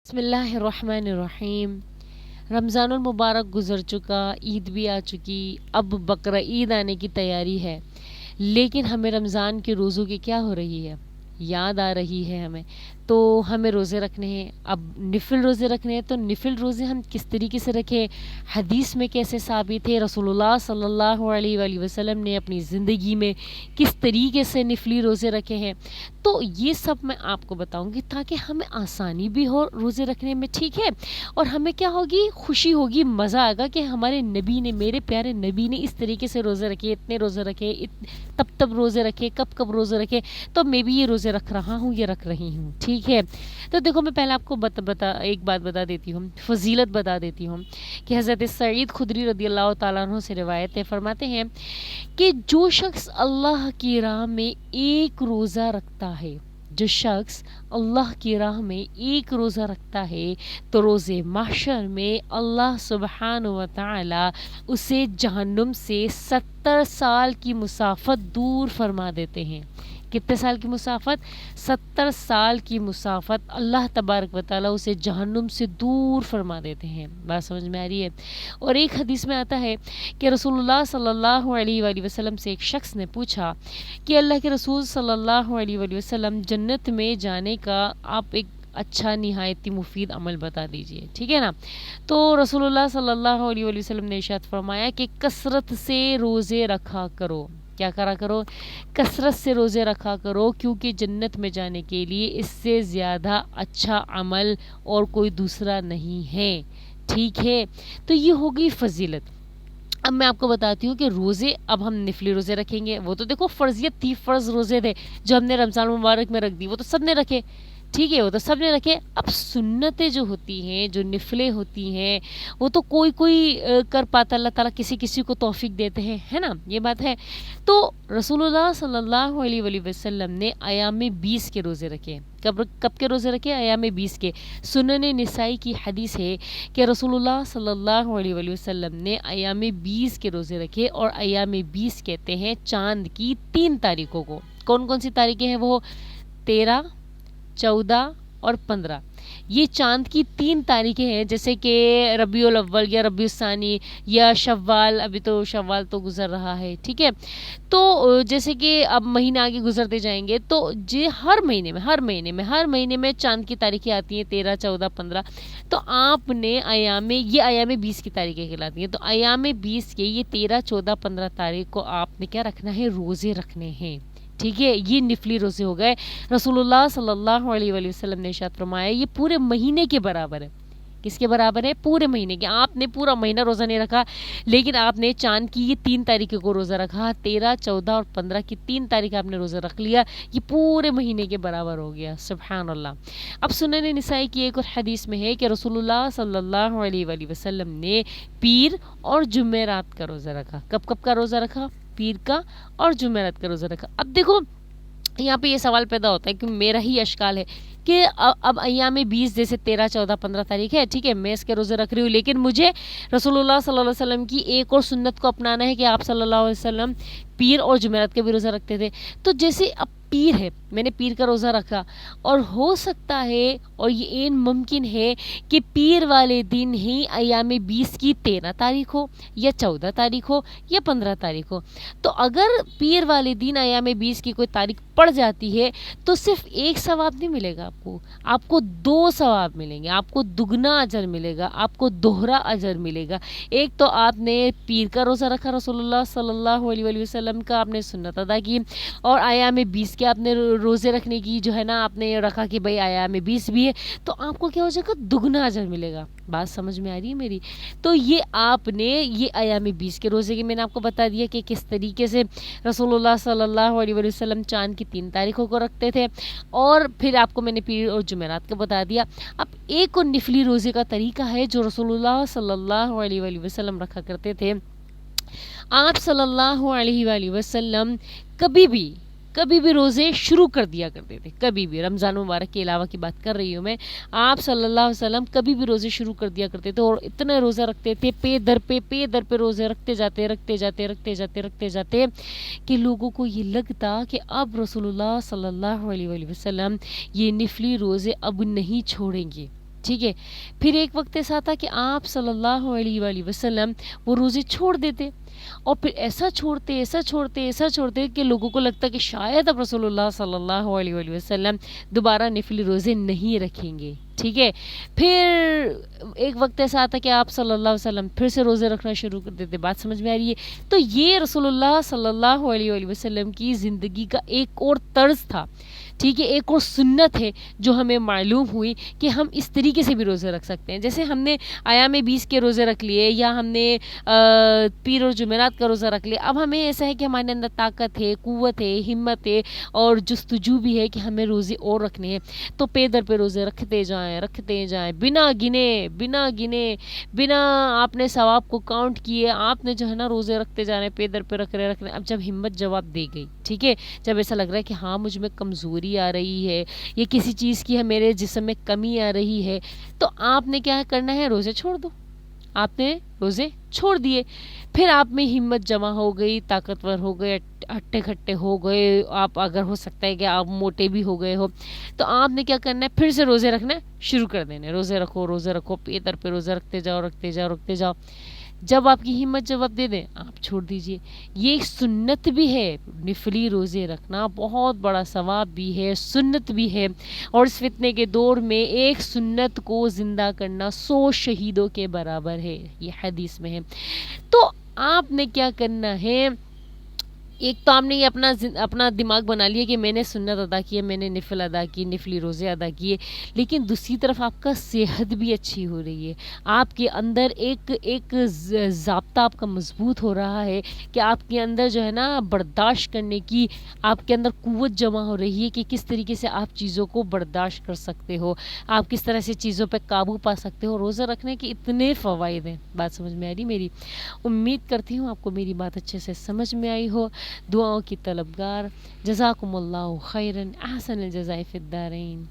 بسم اللہ الرحمن الرحیم۔ رمضان المبارک گزر چکا، عید بھی آ چکی، اب بقرہ عید آنے کی تیاری ہے، لیکن ہمیں رمضان کے روزوں کی کیا ہو رہی ہے، یاد آ رہی ہے ہمیں۔ تو ہمیں روزے رکھنے ہیں، اب نفل روزے رکھنے ہیں، تو نفل روزے ہم کس طریقے سے رکھیں، حدیث میں کیسے ثابت ہے، رسول اللہ صلی اللہ علیہ وآلہ وسلم نے اپنی زندگی میں کس طریقے سے نفلی روزے رکھے ہیں، تو یہ سب میں آپ کو بتاؤں گی تاکہ ہمیں آسانی بھی ہو روزے رکھنے میں، ٹھیک ہے، اور ہمیں کیا ہوگی، خوشی ہوگی، مزہ آئے گا کہ ہمارے نبی نے، میرے پیارے نبی نے اس طریقے سے روزے رکھے، اتنے روزے رکھے، تب روزے رکھے، کب روزے رکھے، تو میں بھی یہ روزے رکھ رہا ہوں، یہ رکھ رہی ہوں، ٹھیک ہے۔ تو دیکھو میں پہلے آپ کو ایک بات بتا دیتی ہوں، فضیلت بتا دیتی ہوں کہ حضرت سعید خدری رضی اللہ تعالیٰ عنہ سے روایت ہے، فرماتے ہیں کہ جو شخص اللہ کی راہ میں ایک روزہ رکھتا ہے، جو شخص اللہ کی راہ میں ایک روزہ رکھتا ہے تو روز محشر میں اللہ سبحانہ و تعالی اسے جہنم سے 70 سال کی مسافت دور فرما دیتے ہیں۔ کتنے سال کی مسافت؟ 70 سال کی مسافت اللہ تبارک و تعالیٰ اسے جہنم سے دور فرما دیتے ہیں۔ بات سمجھ میں آ رہی ہے؟ اور ایک حدیث میں آتا ہے کہ رسول اللہ صلی اللہ علیہ وآلہ وسلم سے ایک شخص نے پوچھا کہ اللہ کے رسول صلی اللہ علیہ وآلہ وسلم، جنت میں جانے کا آپ ایک اچھا نہایت مفید عمل بتا دیجئے، ٹھیک ہے نا۔ تو رسول اللہ صلی اللہ علیہ وآلہ وسلم نے ارشاد فرمایا کہ کثرت سے روزے رکھا کرو۔ کیا کرا کرو؟ کثرت سے روزے رکھا کرو، کیونکہ جنت میں جانے کے لیے اس سے زیادہ اچھا عمل اور کوئی دوسرا نہیں ہے، ٹھیک ہے۔ تو یہ ہوگی فضیلت۔ اب میں آپ کو بتاتی ہوں کہ روزے، اب ہم نفلی روزے رکھیں گے، وہ تو دیکھو فرضیت تھی، فرض روزے تھے جو ہم نے رمضان مبارک میں رکھ دی، وہ تو سب نے رکھے، ٹھیک ہے، وہ تو سب نے رکھے۔ اب سنتیں جو ہوتی ہیں، جو نفلیں ہوتی ہیں، وہ تو کوئی کر پاتا، اللہ تعالیٰ کسی کو توفیق دیتے ہیں، ہے نا، یہ بات ہے۔ تو رسول اللہ صلی اللہ علیہ وآلہ وسلم نے ایام 20 کے روزے رکھے۔ کب کے روزے رکھے؟ ایام 20 کے۔ سنن نسائی کی حدیث ہے کہ رسول اللہ صلی اللہ علیہ وآلہ وسلم نے ایام 20 کے روزے رکھے، اور ایام 20 کہتے ہیں چاند کی 3 تاریخوں کو۔ کون سی تاریخیں ہیں وہ؟ 13، 14 اور 15۔ یہ چاند کی 3 تاریخیں ہیں، جیسے کہ ربیع الاول یا ربیع الثانی یا شوال، ابھی تو شوال تو گزر رہا ہے، ٹھیک ہے۔ تو جیسے کہ اب مہینہ آگے گزرتے جائیں گے، تو ہر مہینے میں چاند کی تاریخیں آتی ہیں، 13، 14، 15۔ تو آپ نے یہ ایام 20 کی تاریخیں کہلاتی ہیں، تو ایام 20 کے یہ 13، 14، 15 تاریخ کو آپ نے کیا رکھنا ہے؟ روزے رکھنے ہیں، ٹھیک ہے۔ یہ نفلی روزے ہو گئے۔ رسول اللہ صلی اللہ علیہ وآلہ وسلم نے ارشاد فرمایا یہ پورے مہینے کے برابر ہے۔ کس کے برابر ہے؟ پورے مہینے کے۔ آپ نے پورا مہینہ روزہ نہیں رکھا، لیکن آپ نے چاند کی یہ 3 تاریخوں کو روزہ رکھا، 13، 14 اور 15 کی 3 تاریخ آپ نے روزہ رکھ لیا، یہ پورے مہینے کے برابر ہو گیا، سبحان اللہ۔ اب سنن نسائی کی ایک اور حدیث میں ہے کہ رسول اللہ صلی اللہ علیہ وآلہ وسلم نے پیر اور جمعرات کا روزہ رکھا۔ کب کا روزہ رکھا؟ پیر کا اور جمعرات کا روزہ رکھا۔ اب دیکھو یہاں پہ یہ سوال پیدا ہوتا ہے کہ میرا ہی اشکال ہے کہ اب ایام 20 جیسے 13، 14، 15 تاریخ ہے، ٹھیک ہے، میں اس کے روزے رکھ رہی ہوں، لیکن مجھے رسول اللہ صلی اللہ علیہ وسلم کی ایک اور سنت کو اپنانا ہے کہ آپ صلی اللہ علیہ وسلم پیر اور جمعرات کے بھی روزہ رکھتے تھے۔ تو جیسے اب پیر ہے، میں نے پیر کا روزہ رکھا، اور ہو سکتا ہے اور یہ ممکن ہے کہ پیر والے دن ہی ایام 20 کی 13 تاریخ ہو یا 14 تاریخ ہو یا 15 تاریخ ہو۔ تو اگر پیر والے دن ایام 20 کی کوئی تاریخ پڑ جاتی ہے تو صرف ایک ثواب نہیں ملے گا، آپ کو 2 ثواب ملیں گے، آپ کو دگنا اجر ملے گا، آپ کو دوہرا اجر ملے گا۔ ایک تو آپ نے پیر کا روزہ رکھا، رسول اللہ صلی اللہ علیہ وآلہ وسلم کا آپ نے سنت ادا کی، اور ایام 20 کے آپ نے روزے رکھنے کی جو ہے نا آپ نے رکھا کہ بھائی ایام 20 بھی ہے، تو آپ کو کیا ہو جائے گا؟ دگنا اجر ملے گا۔ بات سمجھ میں آ رہی ہے میری؟ تو یہ آپ نے یہ ایام 20 کے روزے کی میں نے آپ کو بتا دیا کہ کس طریقے سے رسول اللہ صلی اللہ علیہ وسلم چاند کی 3 تاریخوں کو رکھتے تھے، اور پھر آپ کو میں نے پیر اور جمعرات کا بتا دیا۔ اب ایک اور نفلی روزے کا طریقہ ہے جو رسول اللہ صلی اللہ علیہ وسلم رکھا کرتے تھے۔ آپ صلی اللہ علیہ وآلہ وسلم کبھی بھی روزے شروع کر دیا کرتے تھے، کبھی بھی، رمضان مبارک کے علاوہ کی بات کر رہی ہوں میں، آپ صلی اللہ علیہ وسلم کبھی بھی روزے شروع کر دیا کرتے تھے، اور اتنے روزہ رکھتے تھے، پے در پہ روزے رکھتے جاتے کہ لوگوں کو یہ لگتا کہ اب رسول اللہ صلی اللہ علیہ وسلم یہ نفلی روزے اب نہیں چھوڑیں گے، ٹھیک ہے. پھر ایک وقت ایسا تھا کہ آپ صلی اللہ علیہ وآلہ وسلم وہ روزے چھوڑ دیتے اور پھر ایسا چھوڑتے کہ لوگوں کو لگتا کہ شاید اب رسول اللہ صلی اللہ علیہ وآلہ وسلم دوبارہ نفلی روزے نہیں رکھیں گے. ٹھیک ہے. پھر ایک وقت ایسا آتا کہ آپ صلی اللہ علیہ وسلم پھر سے روزے رکھنا شروع کر دیتے. بات سمجھ میں آ رہی ہے؟ تو یہ رسول اللہ صلی اللہ علیہ وآلہ وسلم کی زندگی کا ایک اور طرز تھا. ٹھیک ہے. ایک اور سنت ہے جو ہمیں معلوم ہوئی کہ ہم اس طریقے سے بھی روزے رکھ سکتے ہیں. جیسے ہم نے ایام 20 کے روزے رکھ لیے یا ہم نے پیر اور جمعرات کا روزہ رکھ لیا. اب ہمیں ایسا ہے کہ ہمارے اندر طاقت ہے، قوت ہے، ہمت ہے اور جستجو بھی ہے کہ ہمیں روزے اور رکھنے ہیں. تو پے در پہ روزے رکھتے جائیں بنا گنے بنا آپ نے ثواب کو کاؤنٹ کیے آپ نے جو ہے نا روزے رکھتے جانے، پے در پہ رکھ رہے. اب جب ہمت جواب دے گئی، ٹھیک ہے، جب ایسا لگ رہا ہے کہ ہاں مجھ میں کمزوری آ رہی ہے یا کسی چیز کی میرے جسم میں کمی آ رہی ہے، تو آپ نے کیا کرنا ہے؟ روزے چھوڑ دو. آپ نے روزے چھوڑ دیے. پھر آپ میں ہمت جمع ہو گئی، طاقتور ہو گئے، ہٹے کھٹے ہو گئے. آپ اگر ہو سکتا ہے کہ آپ موٹے بھی ہو گئے ہو تو آپ نے کیا کرنا ہے؟ پھر سے روزے رکھنا شروع کر دینے. روزے رکھو پے در پہ روزے رکھتے جاؤ. جب آپ کی ہمت جواب دے دیں آپ چھوڑ دیجئے. یہ ایک سنت بھی ہے. نفلی روزے رکھنا بہت بڑا ثواب بھی ہے، سنت بھی ہے. اور اس فتنے کے دور میں ایک سنت کو زندہ کرنا 100 شہیدوں کے برابر ہے، یہ حدیث میں ہے. تو آپ نے کیا کرنا ہے؟ ایک تو آپ نے یہ اپنا دماغ بنا لیا کہ میں نے سنت ادا کی ہے، میں نے نفل ادا کی، نفلی روزے ادا کیے، لیکن دوسری طرف آپ کا صحت بھی اچھی ہو رہی ہے. آپ کے اندر ایک ضابطہ آپ کا مضبوط ہو رہا ہے کہ آپ کے اندر جو ہے نا برداشت کرنے کی آپ کے اندر قوت جمع ہو رہی ہے کہ کس طریقے سے آپ چیزوں کو برداشت کر سکتے ہو، آپ کس طرح سے چیزوں پہ قابو پا سکتے ہو. روزہ رکھنے کے اتنے فوائد ہیں. بات سمجھ میں آ رہی میری؟ امید کرتی ہوں آپ کو میری بات اچھے سے سمجھ میں آئی ہو. دعاؤں کی طلبگار. جزاکم اللہ خیرن، احسن الجزائے فی الدارین.